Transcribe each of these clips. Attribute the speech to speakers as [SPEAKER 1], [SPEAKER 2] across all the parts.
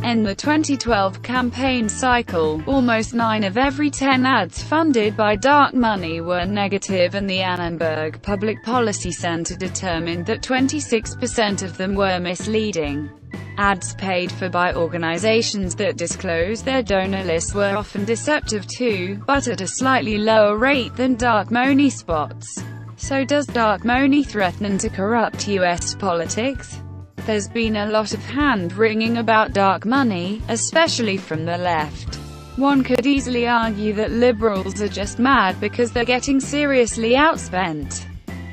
[SPEAKER 1] In the 2012 campaign cycle, almost 9 of every 10 ads funded by dark money were negative, and the Annenberg Public Policy Center determined that 26% of them were misleading. Ads paid for by organizations that disclose their donor lists were often deceptive too, but at a slightly lower rate than dark money spots. So does dark money threaten to corrupt U.S. politics? There's been a lot of hand-wringing about dark money, especially from the left. One could easily argue that liberals are just mad because they're getting seriously outspent.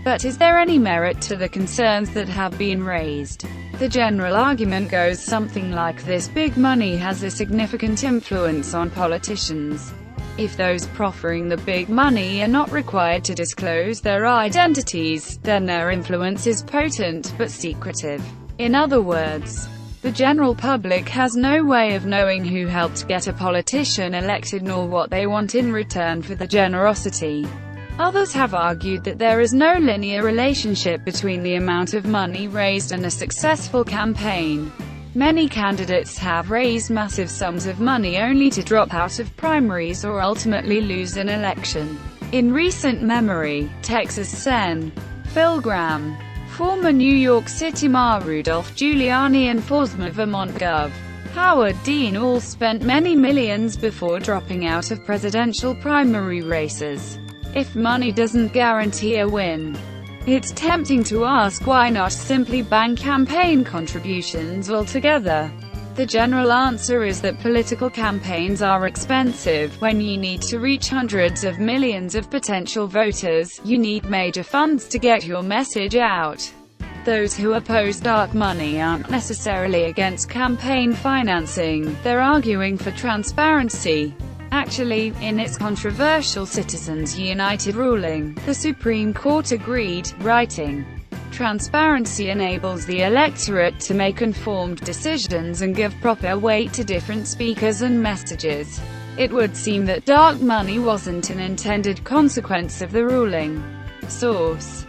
[SPEAKER 1] But is there any merit to the concerns that have been raised? The general argument goes something like this: big money has a significant influence on politicians. If those proffering the big money are not required to disclose their identities, then their influence is potent, but secretive. In other words, the general public has no way of knowing who helped get a politician elected nor what they want in return for the generosity. Others have argued that there is no linear relationship between the amount of money raised and a successful campaign. Many candidates have raised massive sums of money only to drop out of primaries or ultimately lose an election. In recent memory, Texas Sen. Phil Gramm, former New York City Mayor Rudolph Giuliani, and former Vermont Gov. Howard Dean all spent many millions before dropping out of presidential primary races. If money doesn't guarantee a win, it's tempting to ask why not simply ban campaign contributions altogether. The general answer is that political campaigns are expensive. When you need to reach hundreds of millions of potential voters, you need major funds to get your message out. Those who oppose dark money aren't necessarily against campaign financing, they're arguing for transparency. Actually, in its controversial Citizens United ruling, the Supreme Court agreed, writing, "Transparency enables the electorate to make informed decisions and give proper weight to different speakers and messages." It would seem that dark money wasn't an intended consequence of the ruling. Source: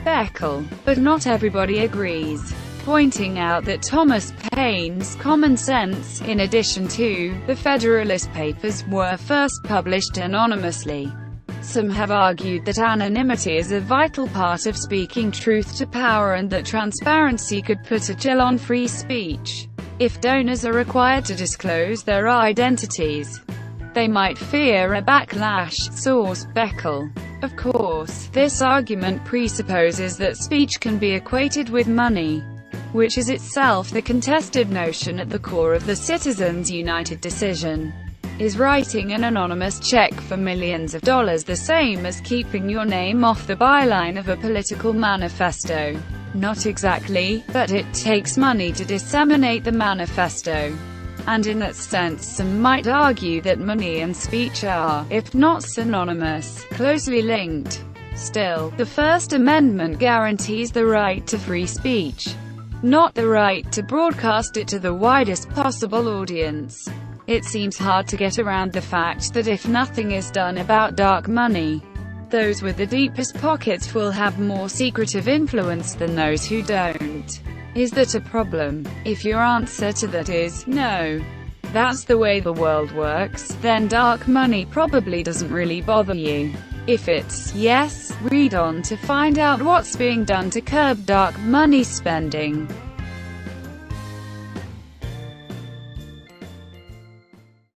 [SPEAKER 1] Beckel. But not everybody agrees, pointing out that Thomas Paine's Common Sense, in addition to the Federalist Papers, were first published anonymously. Some have argued that anonymity is a vital part of speaking truth to power and that transparency could put a chill on free speech. If donors are required to disclose their identities, they might fear a backlash. Source: Beckel. Of course, this argument presupposes that speech can be equated with money, which is itself the contested notion at the core of the Citizens United decision. Is writing an anonymous check for millions of dollars the same as keeping your name off the byline of a political manifesto? Not exactly, but it takes money to disseminate the manifesto. And in that sense, some might argue that money and speech are, if not synonymous, closely linked. Still, the First Amendment guarantees the right to free speech, not the right to broadcast it to the widest possible audience. It seems hard to get around the fact that if nothing is done about dark money, those with the deepest pockets will have more secretive influence than those who don't. Is that a problem? If your answer to that is, no, that's the way the world works, then dark money probably doesn't really bother you. If it's yes, read on to find out what's being done to curb dark money spending.